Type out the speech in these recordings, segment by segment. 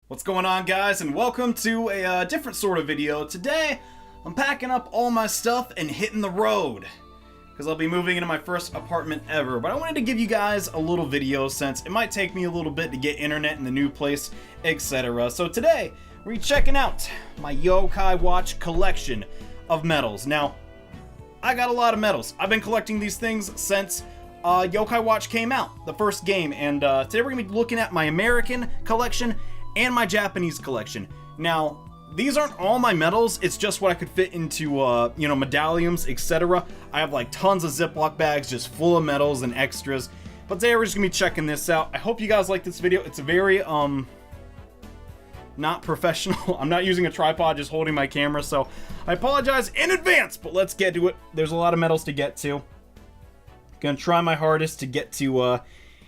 What's going on, guys, and welcome to a different sort of video. Today, I'm packing up all my stuff and hitting the road, because I'll be moving into my first apartment ever. But I wanted to give you guys a little video since it might take me a little bit to get internet in the new place, etc. So today, we're checking out my Yokai Watch collection of medals. Now, I got a lot of medals. I've been collecting these things since Yokai Watch came out, the first game, and today we're going to be looking at my American collection and my Japanese collection. Now, these aren't all my medals, it's just what I could fit into, medallions, etc. I have like tons of Ziploc bags just full of medals and extras. But today we're just gonna be checking this out. I hope you guys like this video. It's a very, not professional. I'm not using a tripod, just holding my camera, so I apologize in advance, but let's get to it. There's a lot of medals to get to. Gonna try my hardest to get to,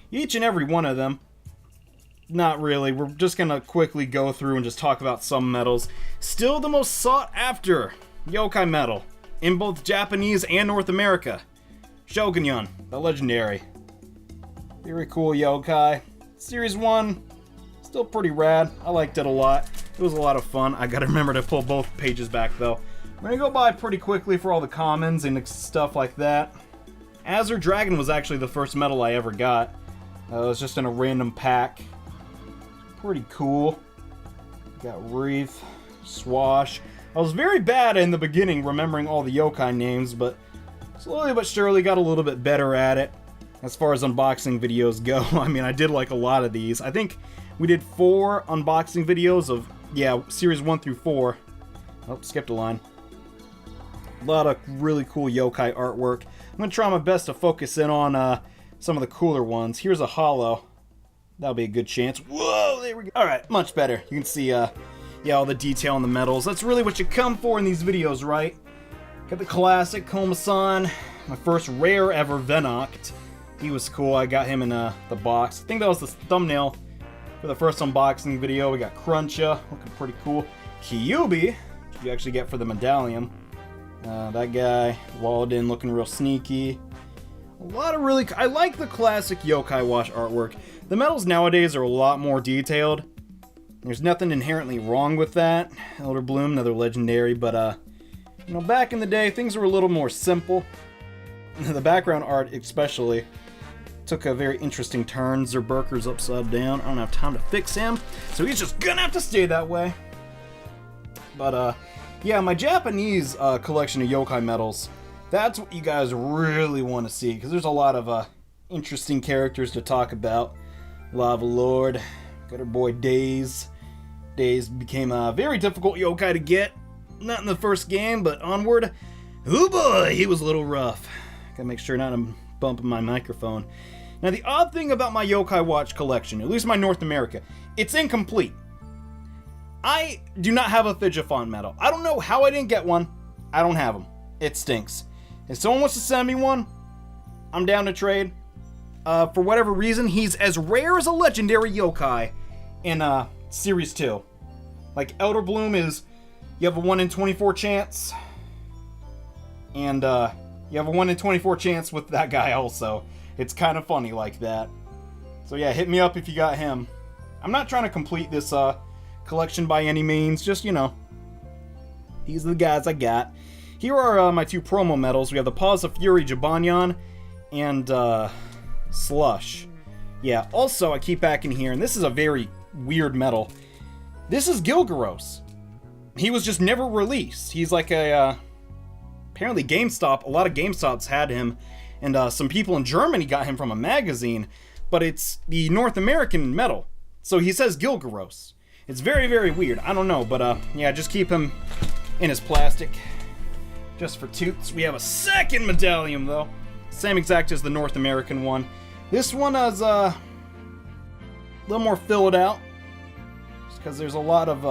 each and every one of them. Not really, we're just gonna quickly go through and just talk about some medals. Still the most sought after Yokai medal in both Japanese and North America. Shogun Yun the Legendary. Very cool Yokai. Series 1, still pretty rad. I liked it a lot. It was a lot of fun. I gotta remember to pull both pages back though. I'm gonna go by pretty quickly for all the commons and stuff like that. Azure Dragon was actually the first medal I ever got. It was just in a random pack. Pretty cool. Got Wreath, Swash. I was very bad in the beginning remembering all the Yokai names, but slowly but surely got a little bit better at it. As far as unboxing videos go, I mean, I did like a lot of these. I think we did 4 unboxing videos of, series 1 through 4. Oh, skipped a line. A lot of really cool Yokai artwork. I'm going to try my best to focus in on some of the cooler ones. Here's a holo. That'll be a good chance. Whoa, there we go. Alright, much better. You can see, all the detail on the medals. That's really what you come for in these videos, right? Got the classic Komasan. My first rare ever Venoct. He was cool. I got him in the box. I think that was the thumbnail for the first unboxing video. We got Cruncha, looking pretty cool. Kyuubi, which you actually get for the medallion. That guy, walled in, looking real sneaky. A lot of really... I like the classic Yokai Watch artwork. The medals nowadays are a lot more detailed. There's nothing inherently wrong with that. Elder Bloom, another legendary, but, back in the day, things were a little more simple. The background art, especially, took a very interesting turn. Zerberker's upside down. I don't have time to fix him, so he's just gonna have to stay that way. But, my Japanese collection of Yokai medals, that's what you guys really want to see, because there's a lot of interesting characters to talk about. Lava Lord, got our boy Daze. Daze became a very difficult Yokai to get. Not in the first game, but onward. Oh boy, he was a little rough. Gotta make sure not to bump my microphone. Now the odd thing about my Yokai Watch collection, at least my North America, it's incomplete. I do not have a Thigifont medal. I don't know how I didn't get one. I don't have them. It stinks. If someone wants to send me one, I'm down to trade. For whatever reason, he's as rare as a legendary Yokai in Series 2. Like, Elder Bloom is, you have a 1 in 24 chance. And you have a 1 in 24 chance with that guy also. It's kind of funny like that. So yeah, hit me up if you got him. I'm not trying to complete this collection by any means, just, these are the guys I got. Here are my 2 promo medals. We have the Paws of Fury Jibanyan and Slush. Yeah, also I keep back in here, and this is a very weird medal. This is Gil Gross. He was just never released. He's like a, apparently GameStop, a lot of GameStops had him, and some people in Germany got him from a magazine, but it's the North American medal. So he says Gil Gross. It's very, very weird. I don't know, but just keep him in his plastic. Just for toots. We have a second medallion, though. Same exact as the North American one. This one is a little more filled out, just because there's a lot of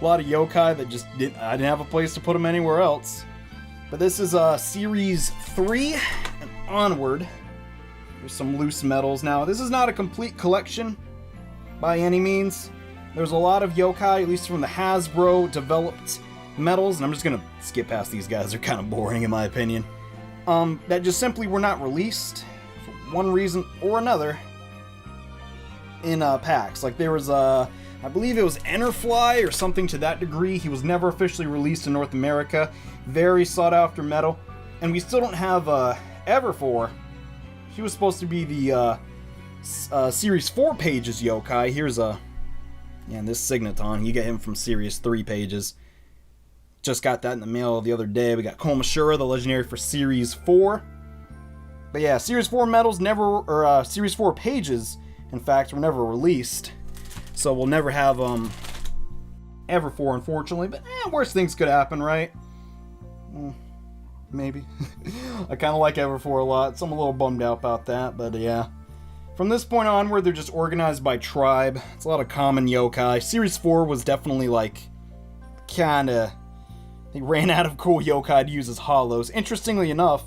Yokai that just I didn't have a place to put them anywhere else. But this is Series 3 and onward. There's some loose medals. Now, this is not a complete collection by any means. There's a lot of Yokai, at least from the Hasbro developed medals, and I'm just gonna skip past these guys. They're kind of boring in my opinion. That just simply were not released for one reason or another in packs. Like there was I believe it was Enterfly or something to that degree. He was never officially released in North America. Very sought after metal. And we still don't have Everfor. He was supposed to be the Series 4 pages yokai. Here's this Signaton. You get him from Series 3 pages. Just got that in the mail the other day. We got Komashura, the legendary for Series 4. But yeah, Series 4 medals never, or Series 4 pages, in fact, were never released. So we'll never have Everfor, unfortunately. But worse things could happen, right? Maybe. I kind of like Everfor a lot, so I'm a little bummed out about that, but yeah. From this point onward, they're just organized by tribe. It's a lot of common yokai. Series 4 was definitely like, kinda, they ran out of cool yokai to use as hollows. Interestingly enough,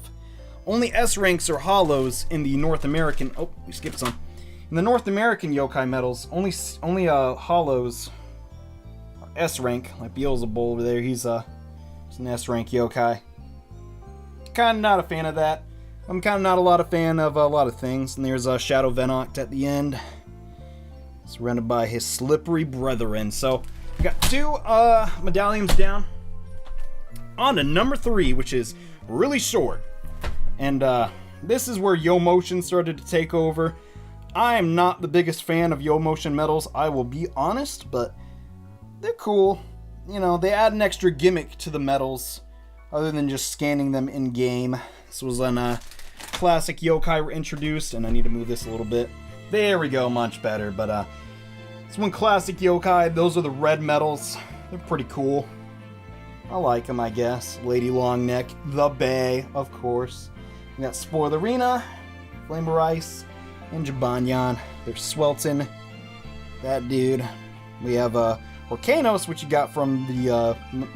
only S ranks are hollows in the North American, oh, we skipped some. In the North American yokai medals, only hollows are S rank, like Beelzebub over there, he's an S rank yokai. Kinda not a fan of that. I'm kind of not a fan of a lot of things. And there's Shadow Venoct at the end. Surrounded by his slippery brethren. So, we got 2 medallions down. On to number 3, which is really short. And this is where Yomotion started to take over. I am not the biggest fan of Yomotion medals, I will be honest, but they're cool. You know, they add an extra gimmick to the medals, other than just scanning them in-game. This was when classic yokai were introduced, and I need to move this a little bit. There we go, much better, but it's when classic yokai, those are the red medals. They're pretty cool. I like them, I guess. Lady Longneck, the Bay, of course. We got Spoilerina, Flamer Ice, and Jibanyan. There's Swelton, that dude. We have Orkanos, which you got from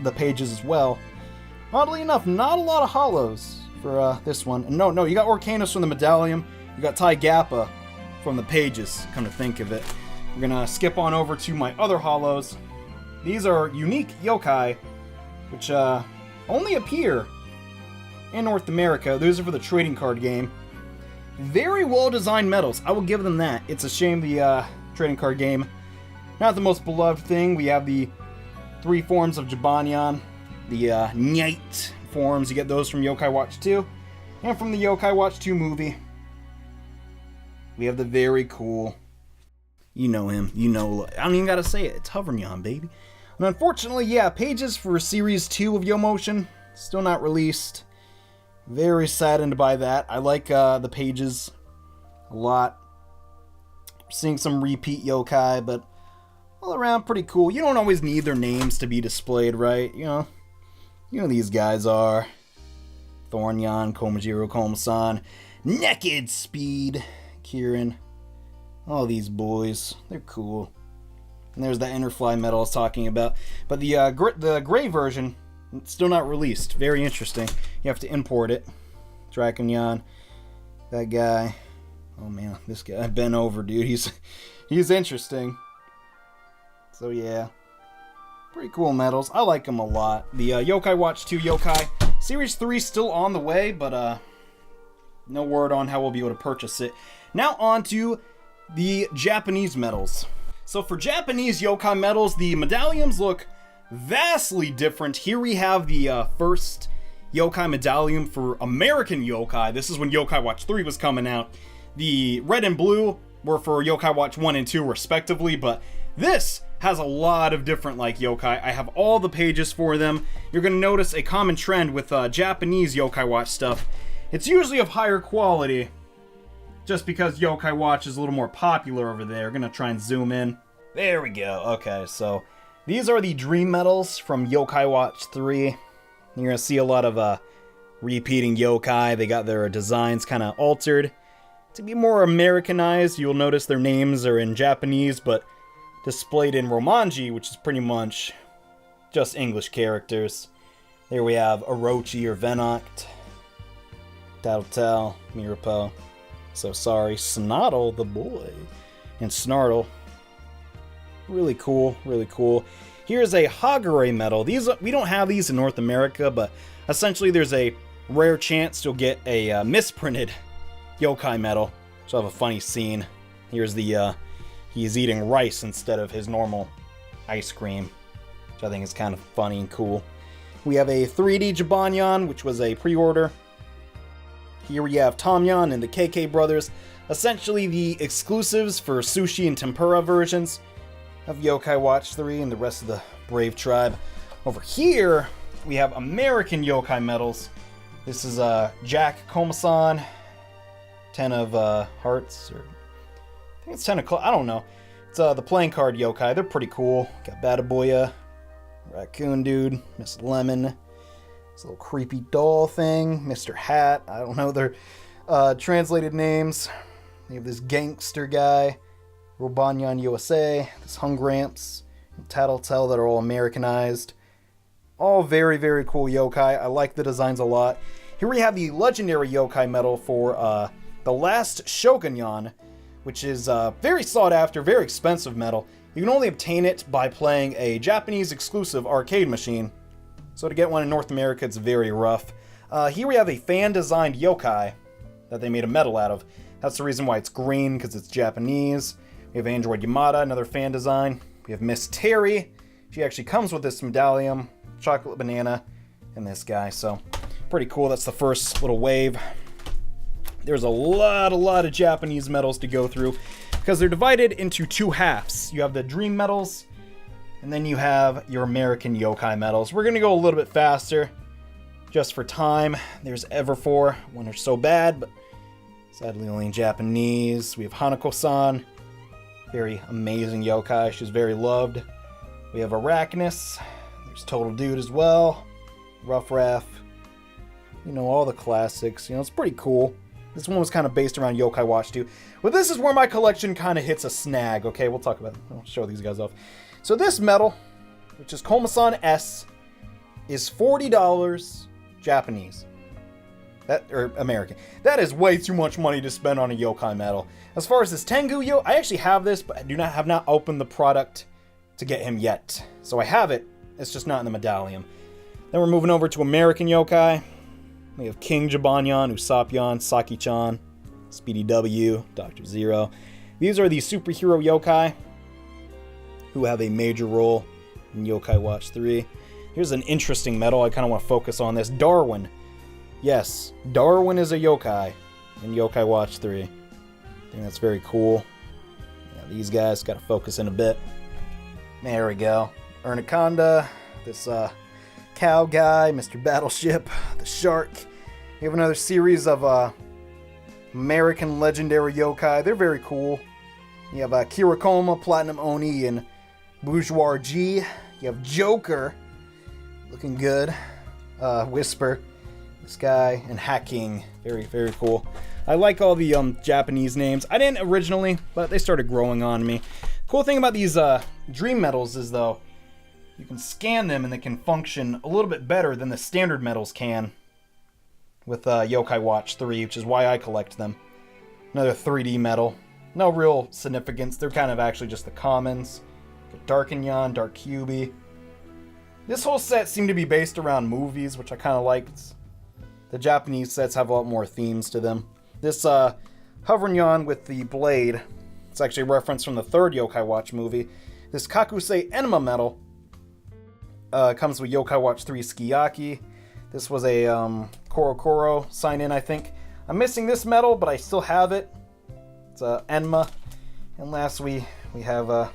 the pages as well. Oddly enough, not a lot of hollows for this one. And no, you got Orkanos from the Medallion. You got Taigappa from the pages, come to think of it. We're gonna skip on over to my other hollows. These are unique yokai, which only appear in North America. Those are for the trading card game. Very well designed medals, I will give them that. It's a shame the trading card game, not the most beloved thing. We have the 3 forms of Jibanyan, the Knight forms. You get those from Yokai Watch 2, and from the Yokai Watch 2 movie. We have the very cool, you know him, you know, I don't even gotta say it, it's Hovernyan, baby. And unfortunately, yeah, pages for Series 2 of Yomotion, still not released. Very saddened by that. I like the pages a lot. Seeing some repeat yokai, but all around pretty cool. You don't always need their names to be displayed, right? You know these guys are. Thornyan, Komajiro, Komasan, Naked Speed, Kieran. All these boys, they're cool. And there's that Enterfly medal I was talking about. But the gray version, it's still not released. Very interesting. You have to import it. Draconyan, that guy. Oh man, this guy bent over, dude. He's interesting. So yeah, pretty cool medals. I like them a lot. The Yokai Watch 2 Yokai Series 3 still on the way, but no word on how we'll be able to purchase it. Now on to the Japanese medals. So for Japanese yokai medals, the medallions look vastly different. Here we have the first yokai medallion for American yokai. This is when Yokai Watch 3 was coming out. The red and blue were for Yokai Watch 1 and 2 respectively, but this has a lot of different like yokai. I have all the pages for them. You're going to notice a common trend with Japanese Yokai Watch stuff. It's usually of higher quality, just because Yokai Watch is a little more popular over there. We're going to try and zoom in. There we go. Okay, so these are the Dream medals from Yokai Watch 3. You're going to see a lot of repeating yokai. They got their designs kind of altered to be more Americanized. You'll notice their names are in Japanese, but displayed in Romanji, which is pretty much just English characters. There we have Orochi or Venoct, Tattletale, Mirapo, So Sorry, Snottle the boy, and Snartle. Really cool, really cool. Here's a Hagure medal. These we don't have these in North America, but essentially there's a rare chance you'll get a misprinted yokai medal. So I have a funny scene. Here's the he's eating rice instead of his normal ice cream, which I think is kind of funny and cool. We have a 3D Jibanyan, which was a pre-order. Here we have Tomyan and the KK Brothers, essentially the exclusives for sushi and tempura versions of Yokai Watch 3 and the rest of the Brave Tribe. Over here, we have American Yokai medals. This is Jack Komasan, 10 of Hearts, or I think it's 10 of I don't know. It's the playing card Yokai. They're pretty cool. Got Badaboya, Raccoon Dude, Miss Lemon, this little creepy doll thing, Mr. Hat. I don't know their translated names. They have this gangster guy, Robonyan USA, this Hungramps, and Tattletale that are all Americanized. All very, very cool Yokai. I like the designs a lot. Here we have the Legendary Yokai medal for the last Shogun Yun, which is very sought after, very expensive medal. You can only obtain it by playing a Japanese exclusive arcade machine. So to get one in North America, it's very rough. Here we have a fan-designed Yokai that they made a medal out of. That's the reason why it's green, because it's Japanese. We have Android Yamada, another fan design. We have Miss Terry. She actually comes with this medallion, chocolate banana, and this guy. So pretty cool. That's the first little wave. There's a lot of Japanese medals to go through because they're divided into two halves. You have the Dream medals, and then you have your American Yokai medals. We're going to go a little bit faster just for time. There's Everfor, one are so bad, but sadly only in Japanese. We have Hanako-san, very amazing Yokai. She's very loved. We have Arachnus. There's Total Dude as well. Rough Raff. You know, all the classics. You know, it's pretty cool. This one was kind of based around Yokai Watch 2. But this is where my collection kind of hits a snag. Okay, we'll talk about it. I'll show these guys off. So this medal, which is Komasan S, is $40 Japanese. Or American. That is way too much money to spend on a Yokai medal. As far as this Tengu I actually have this, but I have not opened the product to get him yet. So I have it, it's just not in the medallion. Then we're moving over to American Yokai. We have King Jibanyan, Usopp-yan, Saki-chan, Speedy W, Dr. Zero. These are the superhero Yokai who have a major role in Yokai Watch 3. Here's an interesting medal. I kind of want to focus on this. Darwin. Yes, Darwin is a Yokai in Yokai Watch 3. I think that's very cool. Yeah, these guys got to focus in a bit. There we go. Ernaconda, this cow guy, Mr. Battleship, the shark. We have another series of American Legendary Yokai. They're very cool. You have Kirakoma, Platinum Oni, and Bourgeois G. You have Joker, looking good. Whisper, this guy, and Hacking. Very, very cool. I like all the Japanese names. I didn't originally, but they started growing on me. Cool thing about these Dream medals is, though, you can scan them and they can function a little bit better than the standard medals can with Yokai Watch 3, which is why I collect them. Another 3D medal. No real significance. They're kind of actually just the commons. Darkenyan, Dark Kyubi. This whole set seemed to be based around movies, which I kind of liked. The Japanese sets have a lot more themes to them. This Hovernyan with the blade, it's actually a reference from the third Yokai Watch movie. This Kakusei Enma medal comes with Yokai Watch 3 Skiyaki. This was a Korokoro sign-in, I think. I'm missing this medal, but I still have it. It's Enma. And last we have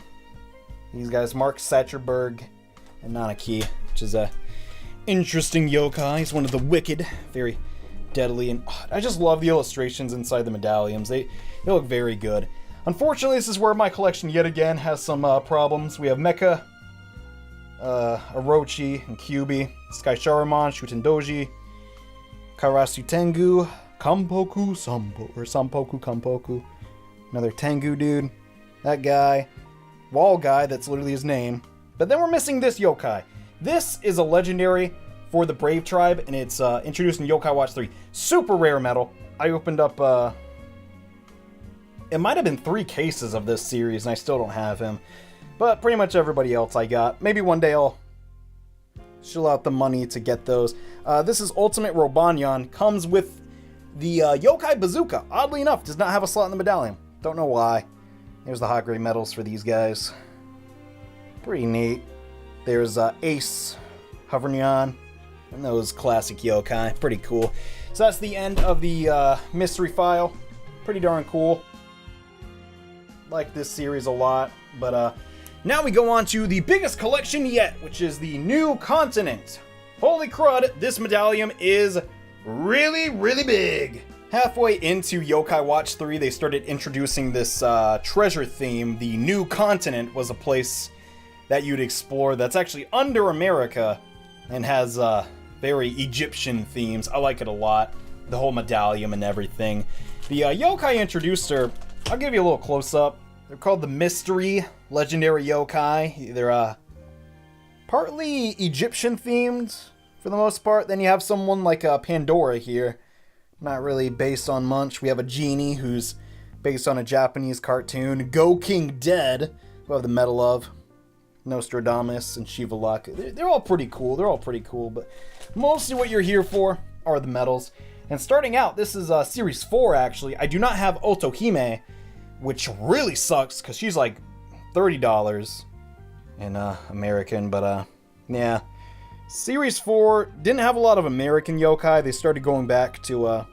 these guys, Mark Satcherberg and Nanaki, which is a interesting Yokai. He's one of the wicked, very deadly, and I just love the illustrations inside the medallions. They look very good. Unfortunately, this is where my collection yet again has some problems. We have Mecha Orochi and Kyubi, Sky Sharuman, Shutendoji, Karasu Tengu, Kampoku Kampoku, another Tengu dude, that guy, Wall guy, that's literally his name. But then we're missing this Yokai. This is a legendary for the Brave Tribe, and it's introduced in Yokai Watch 3. Super rare medal. I opened up, it might have been 3 cases of this series, and I still don't have him. But pretty much everybody else I got. Maybe one day I'll shell out the money to get those. This is Ultimate Robonyan. Comes with the Yokai Bazooka. Oddly enough, does not have a slot in the medallion. Don't know why. Here's the hot grade medals for these guys. Pretty neat. There's Ace, Robonyan, and those classic yokai. Pretty cool. So that's the end of the mystery file. Pretty darn cool. Like this series a lot. But now we go on to the biggest collection yet, which is the New Continent. Holy crud, this medallion is really, really big. Halfway into Yokai Watch 3, they started introducing this treasure theme. The New Continent was a place that you'd explore that's actually under America and has very Egyptian themes. I like it a lot. The whole medallion and everything. The yokai introduced her, I'll give you a little close-up. They're called the Mystery Legendary Yokai. They're partly Egyptian themed for the most part. Then you have someone like Pandora here. Not really based on much. We have a genie who's based on a Japanese cartoon. Go King Dead, who I have the medal of. Nostradamus and Shiva Luck. They're all pretty cool. They're all pretty cool, but mostly what you're here for are the medals. And starting out, this is Series 4, actually. I do not have Otohime, which really sucks, because she's like $30 in American, but yeah. Series 4 didn't have a lot of American yokai. They started going back to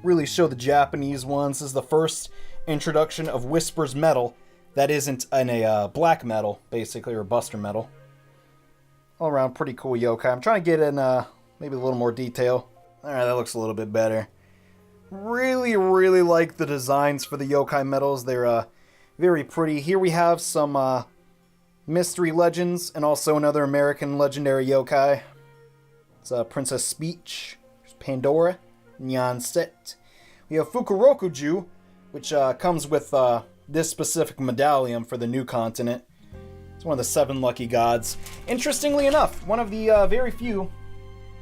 really show the Japanese ones. This is the first introduction of Whisper's medal that isn't in a black medal, basically, or Buster medal. All around pretty cool yokai. I'm trying to get in maybe a little more detail. Alright, that looks a little bit better. Really, really like the designs for the yokai medals. They're very pretty. Here we have some mystery legends and also another American legendary yokai. It's Princess Speech, Pandora, Nyan Set. We have Fukurokuju, which comes with this specific medallion for the New Continent. It's one of the 7 lucky gods. Interestingly enough, one of the very few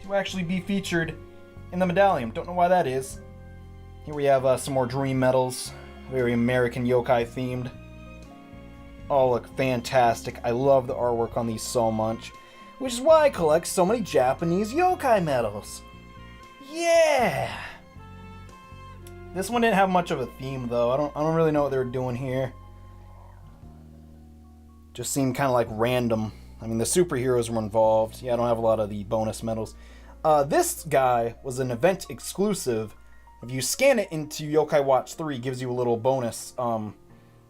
to actually be featured in the medallion. Don't know why that is. Here we have some more dream medals. Very American yokai themed. All look fantastic. I love the artwork on these so much. Which is why I collect so many Japanese yokai medals. Yeah! This one didn't have much of a theme though. I don't really know what they were doing here. Just seemed kind of like random. I mean, the superheroes were involved. Yeah, I don't have a lot of the bonus medals. This guy was an event exclusive. If you scan it into Yokai Watch 3, it gives you a little bonus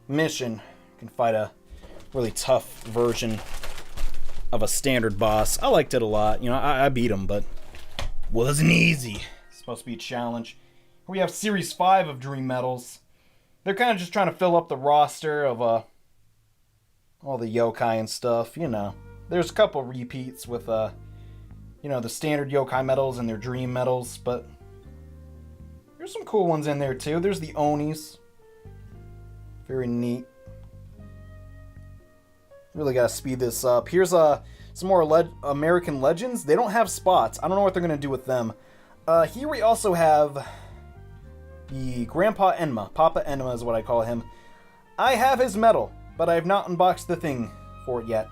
mission. You can fight a really tough version of a standard boss. I liked it a lot. You know, I beat him, but wasn't easy. It's supposed to be a challenge. We have Series 5 of Dream Medals. They're kind of just trying to fill up the roster of all the yokai and stuff, you know. There's a couple repeats with you know, the standard yokai medals and their dream medals, but there's some cool ones in there too. There's the Onis. Very neat. Really gotta speed this up. Here's some more American legends. They don't have spots. I don't know what they're gonna do with them. Here we also have the Grandpa Enma. Papa Enma is what I call him. I have his medal, but I have not unboxed the thing for it yet.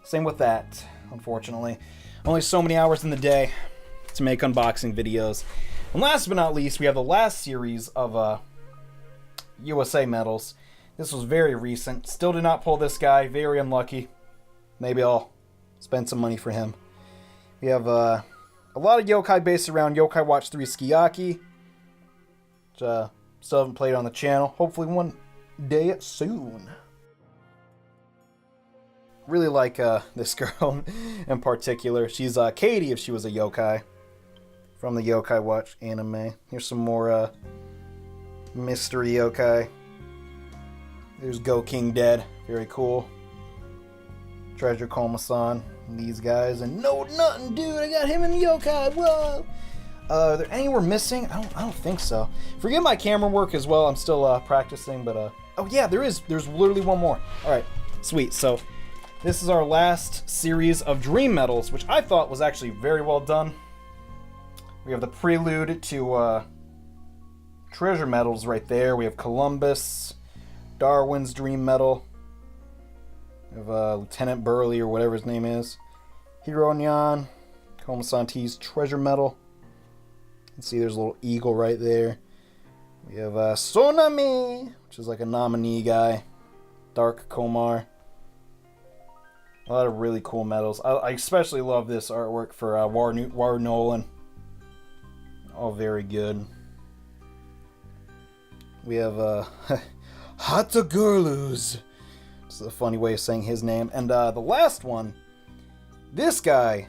Same with that, unfortunately. Only so many hours in the day to make unboxing videos. And last but not least, we have the last series of USA medals. This was very recent. Still did not pull this guy. Very unlucky. Maybe I'll spend some money for him. We have a lot of yokai based around Yokai Watch 3 Skiaki, which still haven't played on the channel. Hopefully one day soon. Really like this girl in particular. She's Katie if she was a yokai from the Yokai Watch anime. Here's some more mystery yokai. There's Go King Dead. Very cool. Treasure Koma-san. These guys. And no, nothing, dude. I got him in the yokai. Whoa. Are there any we're missing? I don't think so. Forgive my camera work as well. I'm still practicing, but oh yeah, there's literally one more. All right, sweet. So this is our last series of Dream Medals, which I thought was actually very well done. We have the prelude to treasure medals right there. We have Columbus, Darwin's Dream Medal. We have Lieutenant Burley or whatever his name is. Robonyan, Koma-san T's treasure medal. You can see there's a little eagle right there. We have Sonami, which is like a nominee guy. Dark Komar. A lot of really cool medals. I especially love this artwork for War Nolan. All very good. We have Hatagurlus. It's a funny way of saying his name. And the last one, this guy,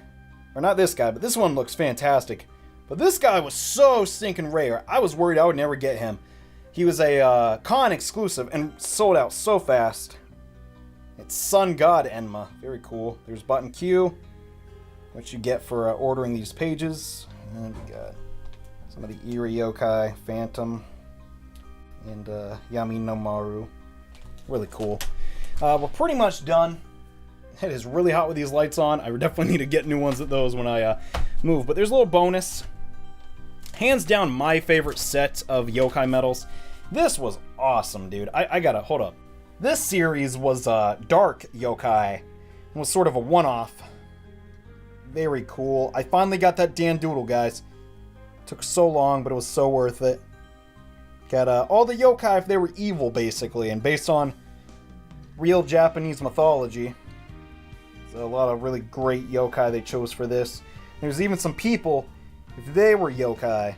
or not this guy, but this one looks fantastic. But this guy was so stinking rare. I was worried I would never get him. He was a con exclusive and sold out so fast. It's Sun God Enma. Very cool. There's button Q, which you get for ordering these pages. And we got some of the Eerie Yokai, Phantom, and Yami no Maru. Really cool. We're pretty much done. It is really hot with these lights on. I definitely need to get new ones at those when I move. But there's a little bonus. Hands down, my favorite set of Yokai medals. This was awesome, dude. I gotta, hold up. This series was Dark Yokai. It was sort of a one-off. Very cool. I finally got that Dan Doodle, guys. Took so long, but it was so worth it. Got all the yokai if they were evil, basically, and based on real Japanese mythology. So a lot of really great yokai they chose for this. There's even some people, if they were yokai.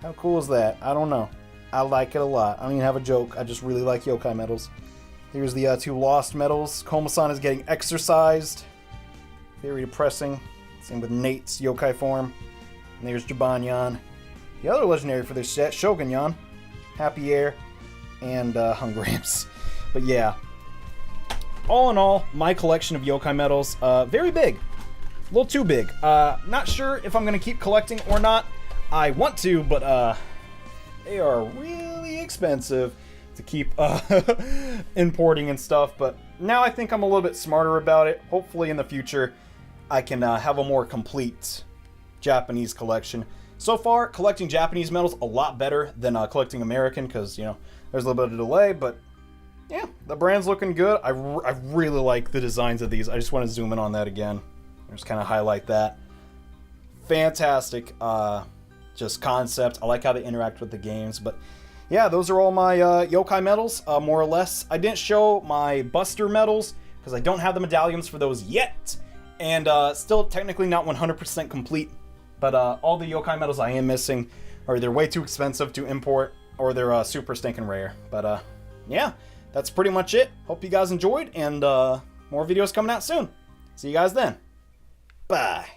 How cool is that? I don't know. I like it a lot. I don't even have a joke. I just really like yokai medals. Here's the two lost medals. Koma-san is getting exorcised. Very depressing. Same with Nate's yokai form. And there's Jibanyan. The other legendary for this set, Shogun Yun, Happy Air, and Hungramps. But yeah. All in all, my collection of yokai medals, very big. A little too big. Not sure if I'm going to keep collecting or not. I want to, but they are really expensive to keep importing and stuff. But now I think I'm a little bit smarter about it. Hopefully in the future I can have a more complete Japanese collection. So far, collecting Japanese medals a lot better than collecting American because, you know, there's a little bit of delay, but yeah, the brand's looking good. I really like the designs of these. I just want to zoom in on that again. Just kind of highlight that. Fantastic just concept. I like how they interact with the games, but yeah, those are all my yokai medals, more or less. I didn't show my Buster medals because I don't have the medallions for those yet, and still technically not 100% complete. But all the yokai medals I am missing are either way too expensive to import or they're super stinking rare. But yeah, that's pretty much it. Hope you guys enjoyed, and more videos coming out soon. See you guys then. Bye.